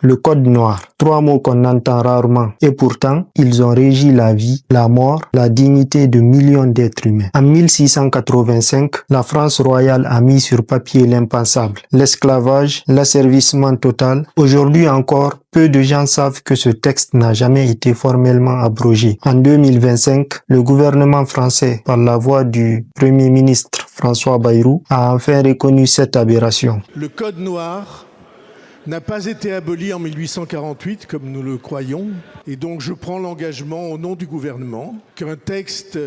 Le code noir, 3 mots qu'on entend rarement et pourtant, ils ont régi la vie, la mort, la dignité de millions d'êtres humains. En 1685, la France royale a mis sur papier l'impensable, l'esclavage, l'asservissement total. Aujourd'hui encore, peu de gens savent que ce texte n'a jamais été formellement abrogé. En 2025, le gouvernement français, par la voix du Premier ministre François Bayrou, a enfin reconnu cette aberration. Le code noir n'a pas été aboli en 1848, comme nous le croyons, et donc je prends l'engagement au nom du gouvernement qu'un texte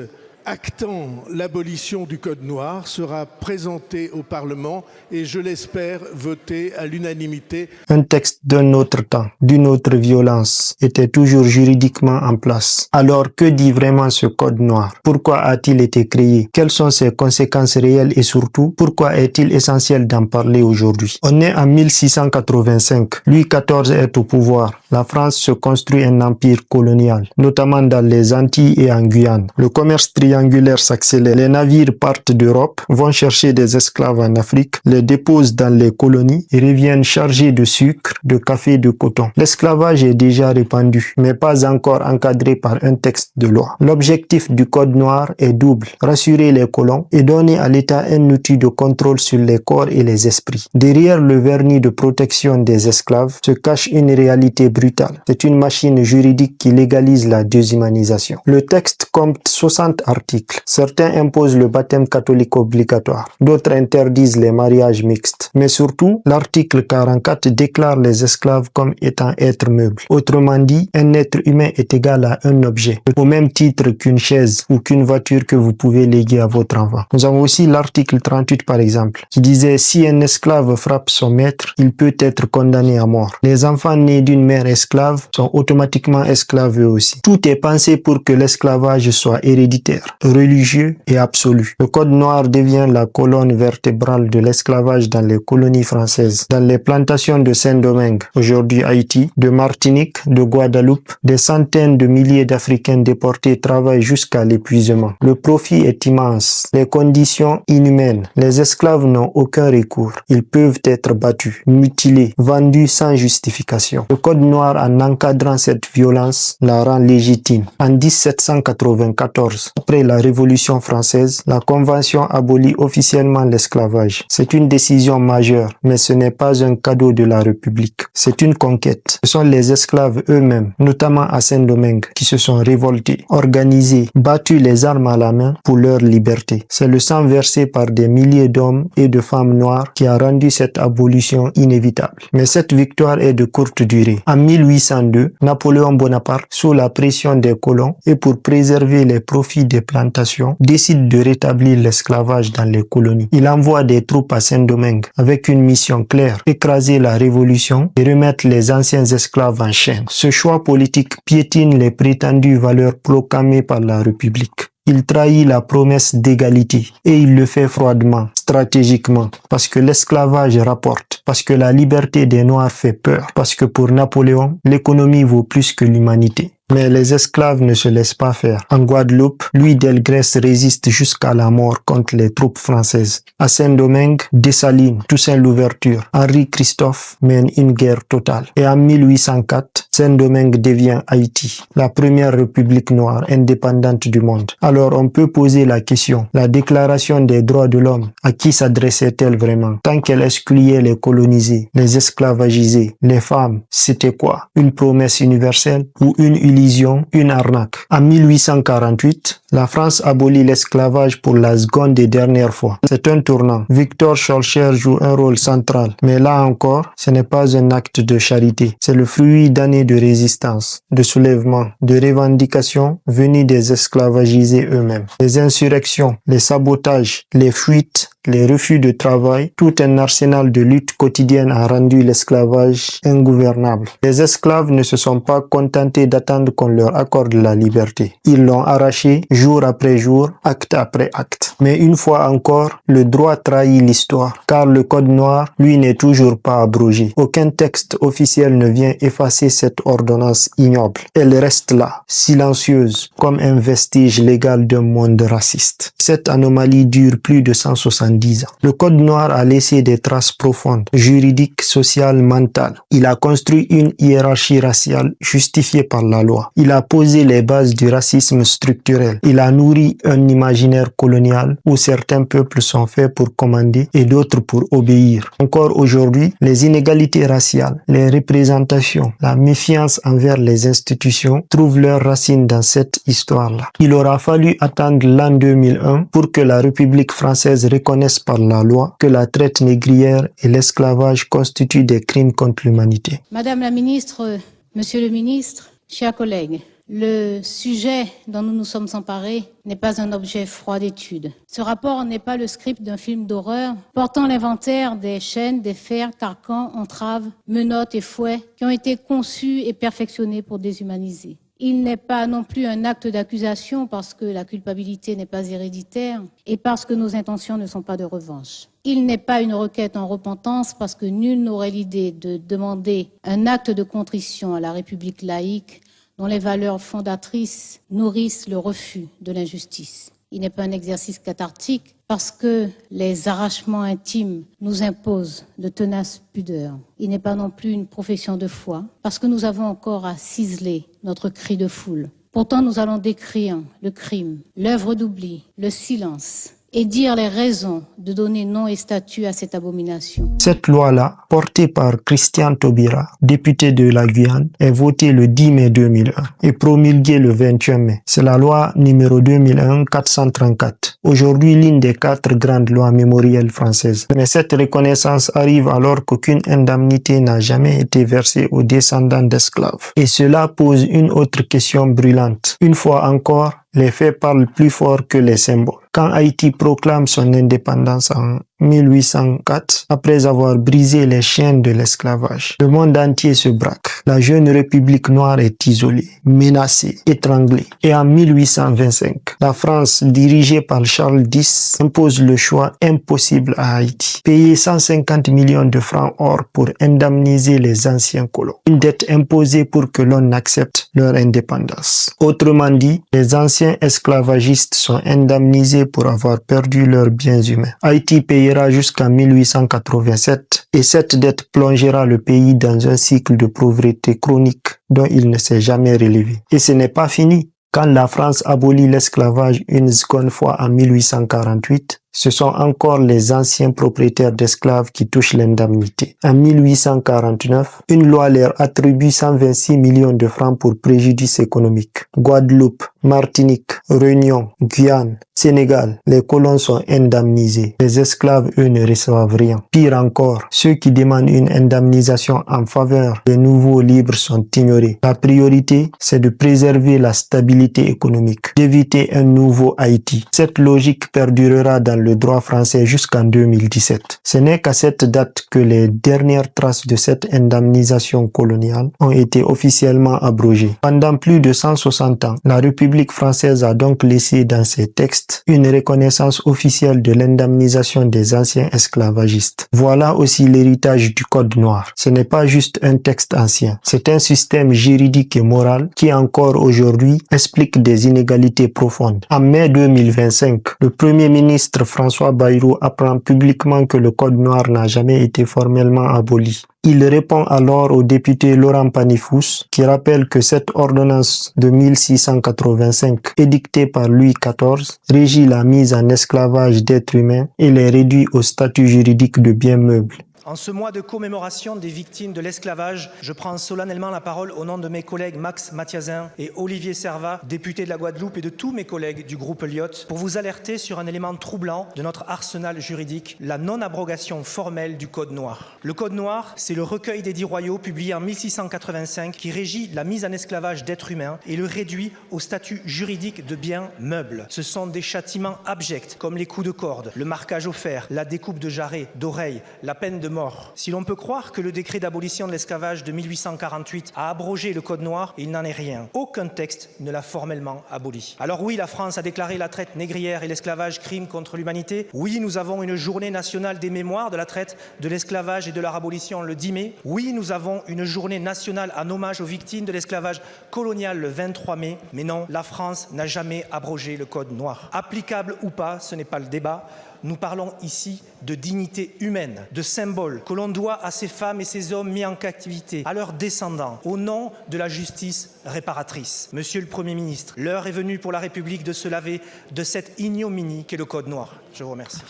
actant l'abolition du code noir sera présenté au Parlement et, je l'espère, voté à l'unanimité. Un texte d'un autre temps, d'une autre violence, était toujours juridiquement en place. Alors, que dit vraiment ce code noir? Pourquoi a-t-il été créé? Quelles sont ses conséquences réelles et surtout, pourquoi est-il essentiel d'en parler aujourd'hui? On est en 1685. Louis XIV est au pouvoir. La France se construit un empire colonial, notamment dans les Antilles et en Guyane. Le commerce triangulaire s'accélère. Les navires partent d'Europe, vont chercher des esclaves en Afrique, les déposent dans les colonies et reviennent chargés de sucre, de café, de coton. L'esclavage est déjà répandu, mais pas encore encadré par un texte de loi. L'objectif du code noir est double: rassurer les colons et donner à l'État un outil de contrôle sur les corps et les esprits. Derrière le vernis de protection des esclaves se cache une réalité brutale. C'est une machine juridique qui légalise la déshumanisation. Le texte compte 60 articles. Certains imposent le baptême catholique obligatoire, d'autres interdisent les mariages mixtes. Mais surtout, l'article 44 déclare les esclaves comme étant êtres meubles. Autrement dit, un être humain est égal à un objet, au même titre qu'une chaise ou qu'une voiture que vous pouvez léguer à votre enfant. Nous avons aussi l'article 38 par exemple, qui disait: si un esclave frappe son maître, il peut être condamné à mort. Les enfants nés d'une mère esclave sont automatiquement esclaves eux aussi. Tout est pensé pour que l'esclavage soit héréditaire, religieux et absolu. Le code noir devient la colonne vertébrale de l'esclavage dans les colonies françaises, dans les plantations de Saint-Domingue, aujourd'hui Haïti, de Martinique, de Guadeloupe. Des centaines de milliers d'Africains déportés travaillent jusqu'à l'épuisement. Le profit est immense, les conditions inhumaines. Les esclaves n'ont aucun recours. Ils peuvent être battus, mutilés, vendus sans justification. Le code noir, en encadrant cette violence, la rend légitime. En 1794, après la Révolution française, la Convention abolit officiellement l'esclavage. C'est une décision majeure, mais ce n'est pas un cadeau de la République. C'est une conquête. Ce sont les esclaves eux-mêmes, notamment à Saint-Domingue, qui se sont révoltés, organisés, battus les armes à la main pour leur liberté. C'est le sang versé par des milliers d'hommes et de femmes noires qui a rendu cette abolition inévitable. Mais cette victoire est de courte durée. En 1802, Napoléon Bonaparte, sous la pression des colons et pour préserver les profits des plantations, décide de rétablir l'esclavage dans les colonies. Il envoie des troupes à Saint-Domingue avec une mission claire: écraser la révolution et remettre les anciens esclaves en chaîne. Ce choix politique piétine les prétendues valeurs proclamées par la République. Il trahit la promesse d'égalité et il le fait froidement, stratégiquement, parce que l'esclavage rapporte, parce que la liberté des Noirs fait peur, parce que pour Napoléon, l'économie vaut plus que l'humanité. Mais les esclaves ne se laissent pas faire. En Guadeloupe, Louis Delgrès résiste jusqu'à la mort contre les troupes françaises. À Saint-Domingue, Dessalines, Toussaint Louverture, Henri Christophe mènent une guerre totale. Et en 1804, Saint-Domingue devient Haïti, la première république noire indépendante du monde. Alors on peut poser la question: la Déclaration des droits de l'homme, à qui s'adressait-elle vraiment? Tant qu'elle excluait les colonisés, les esclavagisés, les femmes, c'était quoi? Une promesse universelle ou une illusion, une arnaque? En 1848, la France abolit l'esclavage pour la seconde et dernière fois. C'est un tournant. Victor Schœlcher joue un rôle central. Mais là encore, ce n'est pas un acte de charité. C'est le fruit d'années de résistance, de soulèvement, de revendications venues des esclavagisés eux-mêmes. Les insurrections, les sabotages, les fuites, les refus de travail, tout un arsenal de lutte quotidienne a rendu l'esclavage ingouvernable. Les esclaves ne se sont pas contentés d'attendre qu'on leur accorde la liberté. Ils l'ont arraché jour après jour, acte après acte. Mais une fois encore, le droit trahit l'histoire, car le code noir, lui, n'est toujours pas abrogé. Aucun texte officiel ne vient effacer cette ordonnance ignoble. Elle reste là, silencieuse, comme un vestige légal d'un monde raciste. Cette anomalie dure plus de 170 70 ans. Le Code noir a laissé des traces profondes, juridiques, sociales, mentales. Il a construit une hiérarchie raciale justifiée par la loi. Il a posé les bases du racisme structurel. Il a nourri un imaginaire colonial où certains peuples sont faits pour commander et d'autres pour obéir. Encore aujourd'hui, les inégalités raciales, les représentations, la méfiance envers les institutions trouvent leurs racines dans cette histoire-là. Il aura fallu attendre l'an 2001 pour que la République française reconnaisse par la loi que la traite négrière et l'esclavage constituent des crimes contre l'humanité. Madame la ministre, Monsieur le ministre, chers collègues, le sujet dont nous nous sommes emparés n'est pas un objet froid d'étude. Ce rapport n'est pas le script d'un film d'horreur portant l'inventaire des chaînes, des fers, carcans, entraves, menottes et fouets qui ont été conçus et perfectionnés pour déshumaniser. Il n'est pas non plus un acte d'accusation parce que la culpabilité n'est pas héréditaire et parce que nos intentions ne sont pas de revanche. Il n'est pas une requête en repentance parce que nul n'aurait l'idée de demander un acte de contrition à la République laïque dont les valeurs fondatrices nourrissent le refus de l'injustice. Il n'est pas un exercice cathartique parce que les arrachements intimes nous imposent de tenaces pudeurs. Il n'est pas non plus une profession de foi parce que nous avons encore à ciseler notre cri de foule. Pourtant, nous allons décrire le crime, l'œuvre d'oubli, le silence et dire les raisons de donner nom et statut à cette abomination. Cette loi-là, portée par Christian Taubira, député de la Guyane, est votée le 10 mai 2001 et promulguée le 21 mai. C'est la loi numéro 2001-434. Aujourd'hui, l'une des 4 grandes lois mémorielles françaises. Mais cette reconnaissance arrive alors qu'aucune indemnité n'a jamais été versée aux descendants d'esclaves. Et cela pose une autre question brûlante. Une fois encore, les faits parlent plus fort que les symboles. Quand Haïti proclame son indépendance en 1804, après avoir brisé les chaînes de l'esclavage, le monde entier se braque. La jeune République noire est isolée, menacée, étranglée. Et en 1825, la France, dirigée par Charles X, impose le choix impossible à Haïti. Payer 150 millions de francs or pour indemniser les anciens colons. Une dette imposée pour que l'on accepte leur indépendance. Autrement dit, les anciens esclavagistes sont indemnisés pour avoir perdu leurs biens humains. Haïti payera jusqu'en 1887 et cette dette plongera le pays dans un cycle de pauvreté chronique dont il ne s'est jamais relevé. Et ce n'est pas fini. Quand la France abolit l'esclavage une seconde fois en 1848, ce sont encore les anciens propriétaires d'esclaves qui touchent l'indemnité. En 1849, une loi leur attribue 126 millions de francs pour préjudice économique. Guadeloupe, Martinique, Réunion, Guyane, Sénégal, les colons sont indemnisés. Les esclaves, eux, ne reçoivent rien. Pire encore, ceux qui demandent une indemnisation en faveur des nouveaux libres sont ignorés. La priorité, c'est de préserver la stabilité économique, d'éviter un nouveau Haïti. Cette logique perdurera dans le droit français jusqu'en 2017. Ce n'est qu'à cette date que les dernières traces de cette indemnisation coloniale ont été officiellement abrogées. Pendant plus de 160 ans, la République française a donc laissé dans ses textes une reconnaissance officielle de l'indemnisation des anciens esclavagistes. Voilà aussi l'héritage du Code noir. Ce n'est pas juste un texte ancien, c'est un système juridique et moral qui encore aujourd'hui explique des inégalités profondes. En mai 2025, le Premier ministre François Bayrou apprend publiquement que le Code noir n'a jamais été formellement aboli. Il répond alors au député Laurent Panifous qui rappelle que cette ordonnance de 1685 édictée par Louis XIV régit la mise en esclavage d'êtres humains et les réduit au statut juridique de biens meubles. En ce mois de commémoration des victimes de l'esclavage, je prends solennellement la parole au nom de mes collègues Max Mathiazin et Olivier Servat, députés de la Guadeloupe, et de tous mes collègues du groupe Lyot, pour vous alerter sur un élément troublant de notre arsenal juridique, la non-abrogation formelle du Code noir. Le Code noir, c'est le recueil des 10 royaux publié en 1685 qui régit la mise en esclavage d'êtres humains et le réduit au statut juridique de biens meubles. Ce sont des châtiments abjects comme les coups de corde, le marquage au fer, la découpe de jarrets, d'oreilles, la peine de mort. Si l'on peut croire que le décret d'abolition de l'esclavage de 1848 a abrogé le Code noir, il n'en est rien. Aucun texte ne l'a formellement aboli. Alors oui, la France a déclaré la traite négrière et l'esclavage crime contre l'humanité. Oui, nous avons une journée nationale des mémoires de la traite, de l'esclavage et de leur abolition le 10 mai. Oui, nous avons une journée nationale en hommage aux victimes de l'esclavage colonial le 23 mai. Mais non, la France n'a jamais abrogé le Code noir. Applicable ou pas, ce n'est pas le débat. nous parlons ici de dignité humaine, de symboles que l'on doit à ces femmes et ces hommes mis en captivité, à leurs descendants, au nom de la justice réparatrice. Monsieur le Premier ministre, l'heure est venue pour la République de se laver de cette ignominie qu'est le Code noir. Je vous remercie.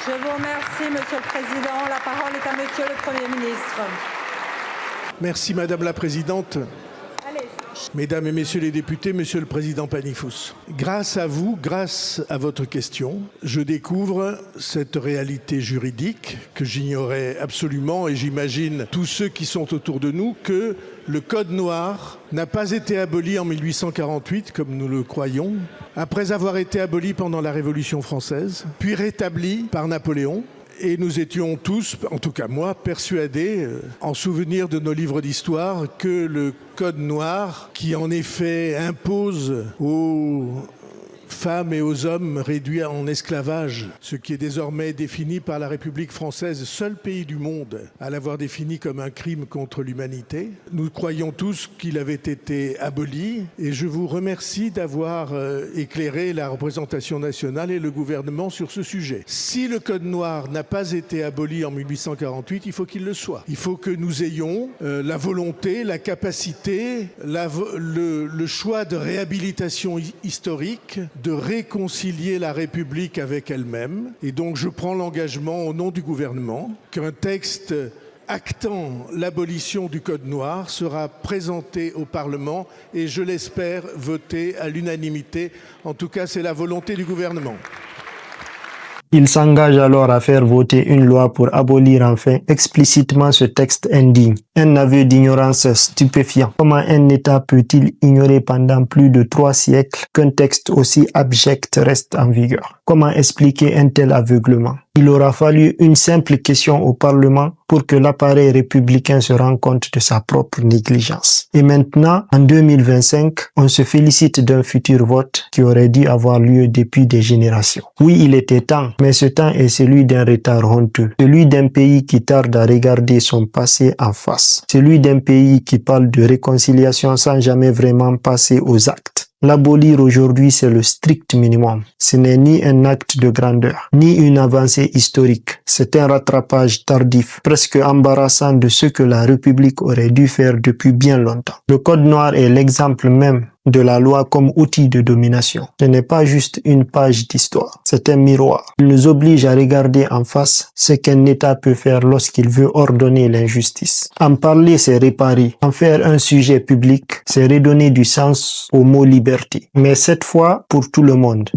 Je vous remercie, Monsieur le Président. La parole est à Monsieur le Premier ministre. Merci Madame la Présidente. Mesdames et Messieurs les députés, Monsieur le Président Panifous, grâce à vous, grâce à votre question, je découvre cette réalité juridique que j'ignorais absolument et j'imagine tous ceux qui sont autour de nous que le Code noir n'a pas été aboli en 1848 comme nous le croyons, après avoir été aboli pendant la Révolution française, puis rétabli par Napoléon. Et nous étions tous, en tout cas moi, persuadés, en souvenir de nos livres d'histoire, que le Code noir, qui en effet impose aux femmes et aux hommes réduits en esclavage, ce qui est désormais défini par la République française, seul pays du monde à l'avoir défini comme un crime contre l'humanité. Nous croyons tous qu'il avait été aboli et je vous remercie d'avoir éclairé la représentation nationale et le gouvernement sur ce sujet. Si le Code noir n'a pas été aboli en 1848, il faut qu'il le soit. Il faut que nous ayons la volonté, la capacité, le choix de réhabilitation historique, de réconcilier la République avec elle-même. Et donc je prends l'engagement au nom du gouvernement qu'un texte actant l'abolition du Code noir sera présenté au Parlement et je l'espère voté à l'unanimité. En tout cas, c'est la volonté du gouvernement. Il s'engage alors à faire voter une loi pour abolir enfin explicitement ce texte indigne. Un aveu d'ignorance stupéfiant. Comment un État peut-il ignorer pendant plus de 3 siècles qu'un texte aussi abject reste en vigueur? Comment expliquer un tel aveuglement? Il aura fallu une simple question au Parlement pour que l'appareil républicain se rende compte de sa propre négligence. Et maintenant, en 2025, on se félicite d'un futur vote qui aurait dû avoir lieu depuis des générations. Oui, il était temps, mais ce temps est celui d'un retard honteux, celui d'un pays qui tarde à regarder son passé en face, celui d'un pays qui parle de réconciliation sans jamais vraiment passer aux actes. L'abolir aujourd'hui, c'est le strict minimum. Ce n'est ni un acte de grandeur, ni une avancée historique. C'est un rattrapage tardif, presque embarrassant de ce que la République aurait dû faire depuis bien longtemps. Le Code noir est l'exemple même de la loi comme outil de domination. Ce n'est pas juste une page d'histoire, c'est un miroir. Il nous oblige à regarder en face ce qu'un État peut faire lorsqu'il veut ordonner l'injustice. En parler, c'est réparer. En faire un sujet public, c'est redonner du sens au mot liberté. Mais cette fois, pour tout le monde.